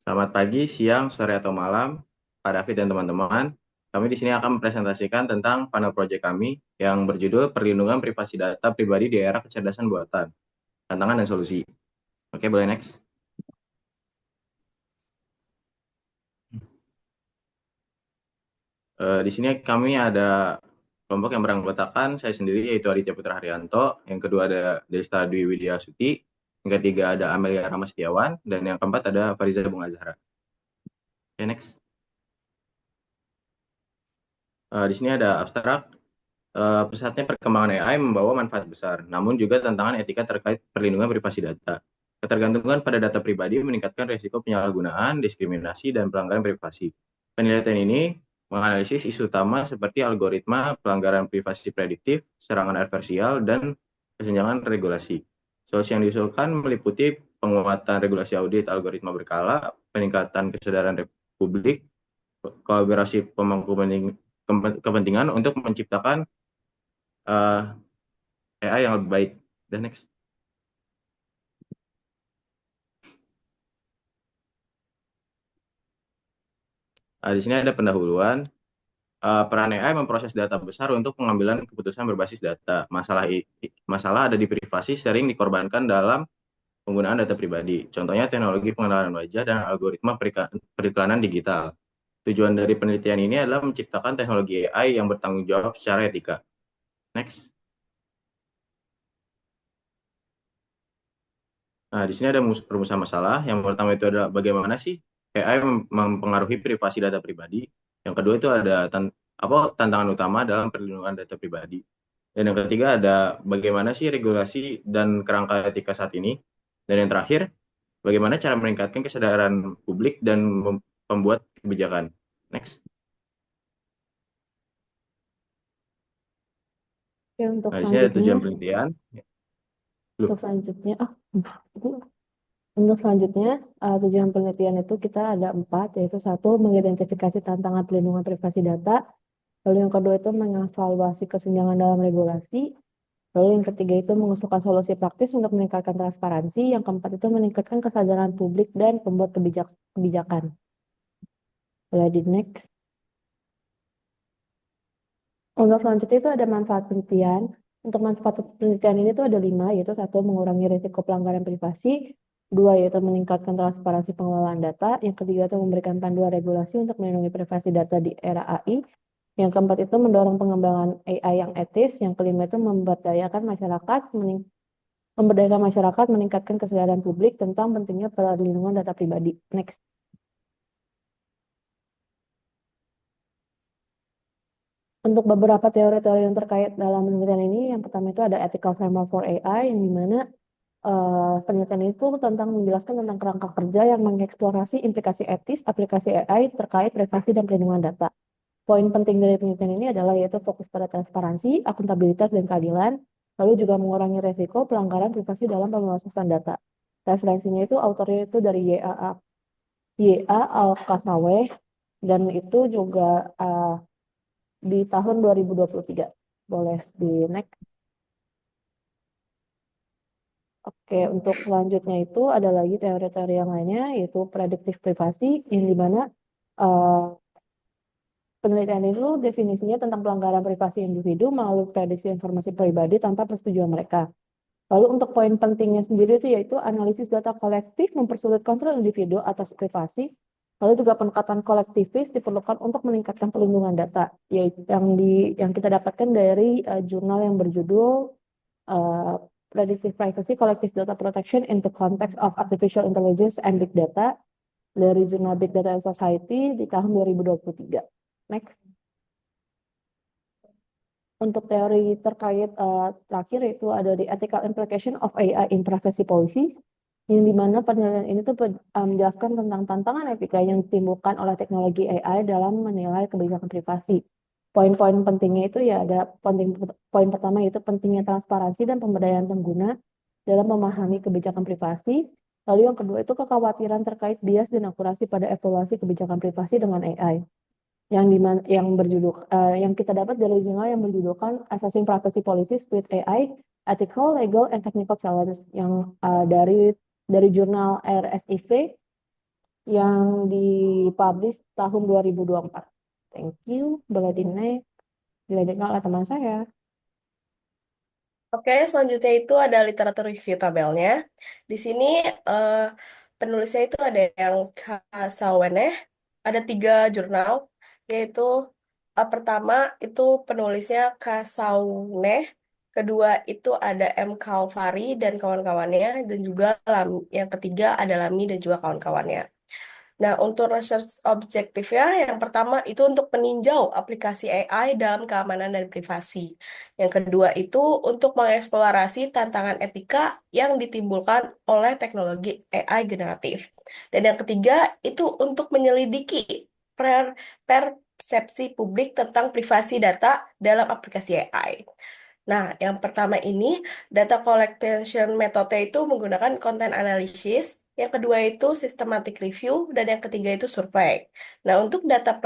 Selamat pagi, siang, sore, atau malam, Pak David dan teman-teman. Kami di sini akan mempresentasikan tentang panel proyek kami yang berjudul Perlindungan Privasi Data Pribadi di Era Kecerdasan Buatan, Tantangan dan Solusi. Oke, boleh next. Di sini kami ada kelompok yang beranggotakan saya sendiri yaitu Aditya Putra Haryanto, yang kedua ada Desta Dwi Widya Suti, yang ketiga ada Amelia Rama Setiawan, dan yang keempat ada Fariza Bunga Zahra. Oke, next. Di sini ada abstrak. Pesatnya perkembangan AI membawa manfaat besar, namun juga tantangan etika terkait perlindungan privasi data. Ketergantungan pada data pribadi meningkatkan risiko penyalahgunaan, diskriminasi, dan pelanggaran privasi. Penelitian ini menganalisis isu utama seperti algoritma, pelanggaran privasi prediktif, serangan adversial, dan kesenjangan regulasi. Solusi yang diusulkan meliputi penguatan regulasi audit algoritma berkala, peningkatan kesadaran publik, kolaborasi pemangku kepentingan untuk menciptakan AI yang lebih baik. Dan next. Di sini ada pendahuluan. Peran AI memproses data besar untuk pengambilan keputusan berbasis data. Masalah ada di privasi sering dikorbankan dalam penggunaan data pribadi. Contohnya teknologi pengenalan wajah dan algoritma periklanan digital. Tujuan dari penelitian ini adalah menciptakan teknologi AI yang bertanggung jawab secara etika. Next. Nah, di sini ada perumusan masalah. Yang pertama itu adalah bagaimana sih AI mempengaruhi privasi data pribadi. Yang kedua itu ada tantangan utama dalam perlindungan data pribadi. Dan yang ketiga ada bagaimana sih regulasi dan kerangka etika saat ini. Dan yang terakhir, bagaimana cara meningkatkan kesadaran publik dan pembuat kebijakan. Next. Oke, untuk Nah, di sini ada selanjutnya, tujuan penelitian. untuk selanjutnya, untuk selanjutnya, tujuan penelitian itu kita ada 4, yaitu satu, mengidentifikasi tantangan pelindungan privasi data, lalu yang kedua itu mengevaluasi kesenjangan dalam regulasi, lalu yang ketiga itu mengusulkan solusi praktis untuk meningkatkan transparansi, yang keempat itu meningkatkan kesadaran publik dan pembuat kebijakan. Boleh di next. Untuk selanjutnya itu ada manfaat penelitian. Untuk manfaat penelitian ini tuh ada 5, yaitu satu, mengurangi risiko pelanggaran privasi, dua, yaitu meningkatkan transparansi pengelolaan data, yang ketiga itu memberikan panduan regulasi untuk melindungi privasi data di era AI, yang keempat itu mendorong pengembangan AI yang etis, yang kelima itu memberdayakan masyarakat meningkatkan kesadaran publik tentang pentingnya perlindungan data pribadi. Next. Untuk beberapa teori-teori yang terkait dalam penelitian ini, yang pertama itu ada ethical framework for AI, yang dimana penelitian itu tentang menjelaskan tentang kerangka kerja yang mengeksplorasi implikasi etis aplikasi AI terkait privasi dan perlindungan data. Poin penting dari penelitian ini adalah yaitu fokus pada transparansi, akuntabilitas, dan keadilan, lalu juga mengurangi resiko pelanggaran privasi dalam pemrosesan data. Referensinya itu autornya itu dari YA Al-Kasaweh, dan itu juga di tahun 2023. Boleh di next. Oke, untuk selanjutnya itu ada lagi teori-teori yang lainnya, yaitu prediktif privasi, yang dimana penelitian itu definisinya tentang pelanggaran privasi individu melalui prediksi informasi pribadi tanpa persetujuan mereka. Lalu untuk poin pentingnya sendiri itu yaitu analisis data kolektif mempersulit kontrol individu atas privasi, lalu juga pendekatan kolektivis diperlukan untuk meningkatkan perlindungan data, yaitu yang kita dapatkan dari jurnal yang berjudul uh, Predictive Privacy Collective Data Protection in the Context of Artificial Intelligence and Big Data dari jurnal Big Data and Society di tahun 2023. Next. Untuk teori terkait terakhir itu ada di Ethical Implication of AI in Privacy Policies, yang dimana penelitian ini tuh menjelaskan tentang tantangan etika yang ditimbulkan oleh teknologi AI dalam menilai kebijakan privasi. Poin-poin pentingnya itu ya ada poin pertama yaitu pentingnya transparansi dan pemberdayaan pengguna dalam memahami kebijakan privasi. Lalu yang kedua itu kekhawatiran terkait bias dan akurasi pada evaluasi kebijakan privasi dengan AI. Yang kita dapat dari jurnal yang berjudulkan Assessing Privacy Policies with AI, Ethical, Legal, and Technical Challenges yang dari jurnal RSIV yang dipublish tahun 2024. Thank you, boleh dilanjutkan oleh teman saya. Oke, selanjutnya itu ada literatur review tabelnya. Di sini eh, penulisnya itu ada yang Kasawaneh, ada 3 jurnal, yaitu pertama itu penulisnya Kasauneh, kedua itu ada M. Kalvari dan kawan-kawannya, dan juga yang ketiga ada Lami dan juga kawan-kawannya. Nah, untuk research objektifnya, yang pertama itu untuk meninjau aplikasi AI dalam keamanan dan privasi. Yang kedua itu untuk mengeksplorasi tantangan etika yang ditimbulkan oleh teknologi AI generatif. Dan yang ketiga itu untuk menyelidiki persepsi publik tentang privasi data dalam aplikasi AI. Nah, yang pertama ini data collection metode itu menggunakan content analysis, yang kedua itu systematic review, dan yang ketiga itu survei. Nah, untuk data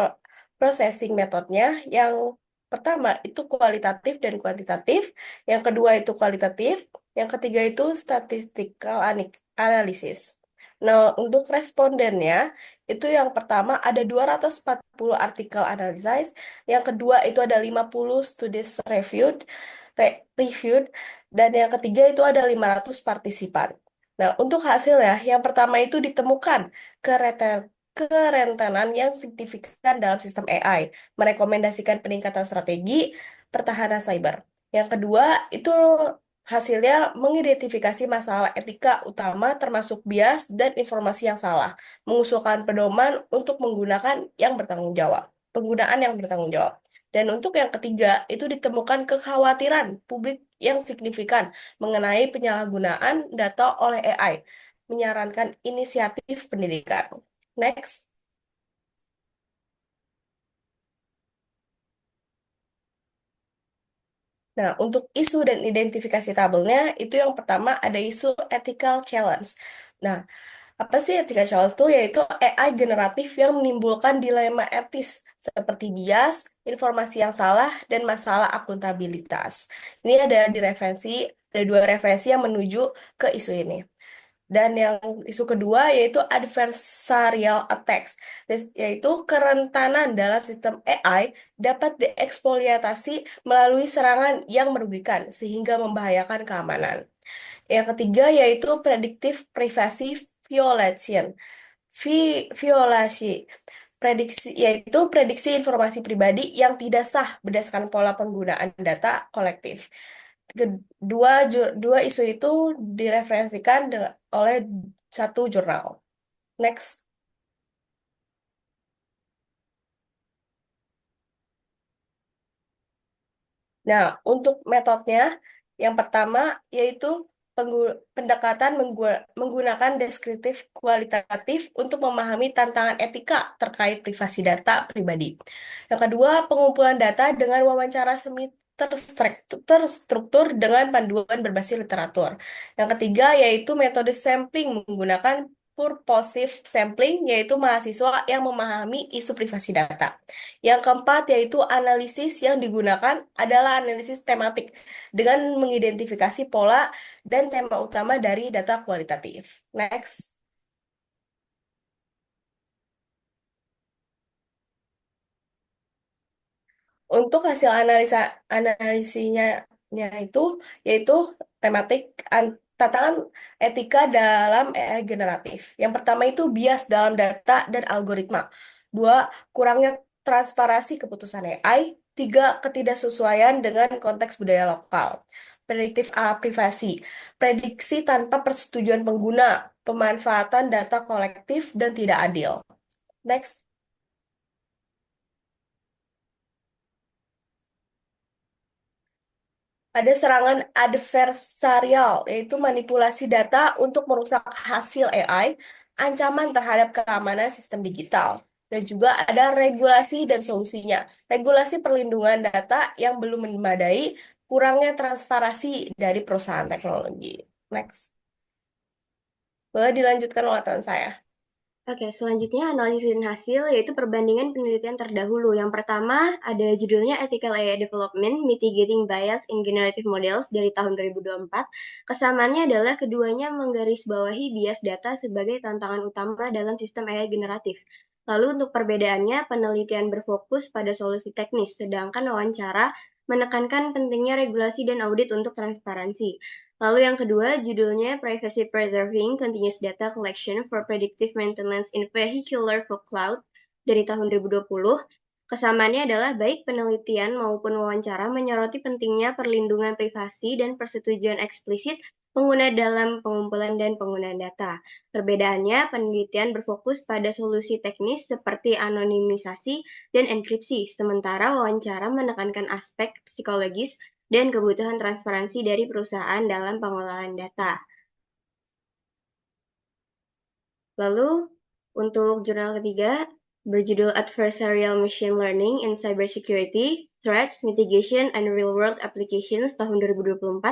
processing metodenya, yang pertama itu kualitatif dan kuantitatif, yang kedua itu kualitatif, yang ketiga itu statistical analysis. Nah, untuk respondennya, itu yang pertama ada 240 artikel analysis, yang kedua itu ada 50 studies reviewed, dan yang ketiga itu ada 500 partisipan. Nah, untuk hasilnya, yang pertama itu ditemukan kerentanan yang signifikan dalam sistem AI, merekomendasikan peningkatan strategi pertahanan cyber. Yang kedua, itu hasilnya mengidentifikasi masalah etika utama termasuk bias dan informasi yang salah, mengusulkan pedoman untuk penggunaan yang bertanggung jawab. Dan untuk yang ketiga, itu ditemukan kekhawatiran publik yang signifikan mengenai penyalahgunaan data oleh AI, menyarankan inisiatif pendidikan. Next. Nah, untuk isu dan identifikasi tabelnya, itu yang pertama ada isu ethical challenge. Nah, apa sih ethical challenge itu? Yaitu AI generatif yang menimbulkan dilema etis seperti bias, informasi yang salah, dan masalah akuntabilitas. Ini ada 2 referensi yang menuju ke isu ini. Dan yang isu kedua yaitu adversarial attacks, yaitu kerentanan dalam sistem AI dapat dieksploitasi melalui serangan yang merugikan sehingga membahayakan keamanan. Yang ketiga yaitu predictive privacy violation. Violasi yaitu prediksi informasi pribadi yang tidak sah berdasarkan pola penggunaan data kolektif. Dua isu itu direferensikan oleh 1 jurnal. Next. Nah, untuk metodenya, yang pertama yaitu pendekatan menggunakan deskriptif kualitatif untuk memahami tantangan etika terkait privasi data pribadi. Yang kedua, pengumpulan data dengan wawancara semi terstruktur dengan panduan berbasis literatur. Yang ketiga, yaitu metode sampling menggunakan purposive sampling, yaitu mahasiswa yang memahami isu privasi data. Yang keempat yaitu analisis yang digunakan adalah analisis tematik dengan mengidentifikasi pola dan tema utama dari data kualitatif. Next. Untuk hasil analisinya itu yaitu tematik tantangan etika dalam AI generatif. Yang pertama itu bias dalam data dan algoritma. Dua, kurangnya transparansi keputusan AI. Tiga, ketidaksesuaian dengan konteks budaya lokal. Prediktif privasi, prediksi tanpa persetujuan pengguna, pemanfaatan data kolektif dan tidak adil. Next. Ada serangan adversarial, yaitu manipulasi data untuk merusak hasil AI, ancaman terhadap keamanan sistem digital, dan juga ada regulasi dan solusinya. Regulasi perlindungan data yang belum memadai, kurangnya transparansi dari perusahaan teknologi. Next. Boleh dilanjutkan oleh teman saya. Oke, selanjutnya analisis dan hasil, yaitu perbandingan penelitian terdahulu. Yang pertama ada judulnya Ethical AI Development, Mitigating Bias in Generative Models dari tahun 2024. Kesamaannya adalah keduanya menggarisbawahi bias data sebagai tantangan utama dalam sistem AI generatif. Lalu untuk perbedaannya, penelitian berfokus pada solusi teknis, sedangkan wawancara menekankan pentingnya regulasi dan audit untuk transparansi. Lalu yang kedua, judulnya Privacy Preserving Continuous Data Collection for Predictive Maintenance in Vehicular for Cloud dari tahun 2020. Kesamaannya adalah baik penelitian maupun wawancara menyoroti pentingnya perlindungan privasi dan persetujuan eksplisit pengguna dalam pengumpulan dan penggunaan data. Perbedaannya, penelitian berfokus pada solusi teknis seperti anonimisasi dan enkripsi, sementara wawancara menekankan aspek psikologis dan kebutuhan transparansi dari perusahaan dalam pengelolaan data. Lalu, untuk jurnal ketiga, berjudul Adversarial Machine Learning in Cybersecurity, Threats, Mitigation, and Real-World Applications tahun 2024.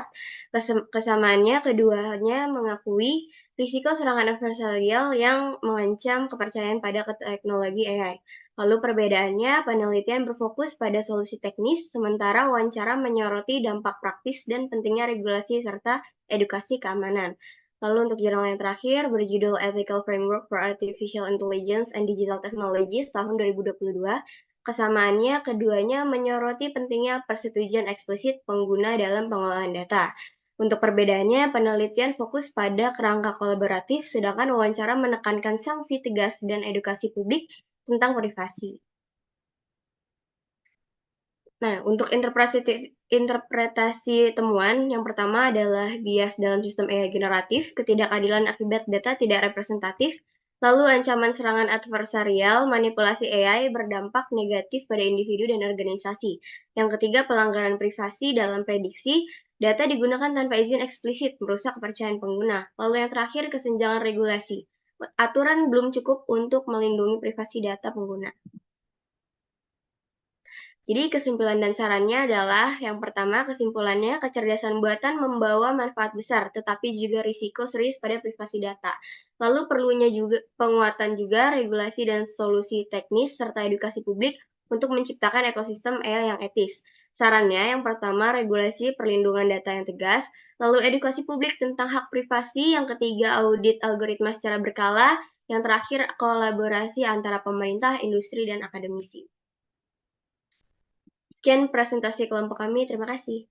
Kesamaannya, keduanya mengakui risiko serangan adversarial yang mengancam kepercayaan pada teknologi AI. Lalu perbedaannya, penelitian berfokus pada solusi teknis, sementara wawancara menyoroti dampak praktis dan pentingnya regulasi serta edukasi keamanan. Lalu untuk jurnal yang terakhir berjudul Ethical Framework for Artificial Intelligence and Digital Technologies tahun 2022. Kesamaannya, keduanya menyoroti pentingnya persetujuan eksplisit pengguna dalam pengelolaan data. Untuk perbedaannya, penelitian fokus pada kerangka kolaboratif, sedangkan wawancara menekankan sanksi tegas dan edukasi publik tentang privasi. Nah, untuk interpretasi temuan, yang pertama adalah bias dalam sistem AI generatif, ketidakadilan akibat data tidak representatif, lalu ancaman serangan adversarial, manipulasi AI berdampak negatif pada individu dan organisasi. Yang ketiga, pelanggaran privasi dalam prediksi, data digunakan tanpa izin eksplisit, merusak kepercayaan pengguna. Lalu yang terakhir, kesenjangan regulasi. Aturan belum cukup untuk melindungi privasi data pengguna. Jadi kesimpulan dan sarannya adalah yang pertama, kesimpulannya kecerdasan buatan membawa manfaat besar tetapi juga risiko serius pada privasi data. Lalu perlunya juga penguatan juga regulasi dan solusi teknis serta edukasi publik untuk menciptakan ekosistem AI yang etis. Sarannya yang pertama, regulasi perlindungan data yang tegas, lalu edukasi publik tentang hak privasi, yang ketiga audit algoritma secara berkala, yang terakhir kolaborasi antara pemerintah, industri, dan akademisi. Sekian presentasi kelompok kami, terima kasih.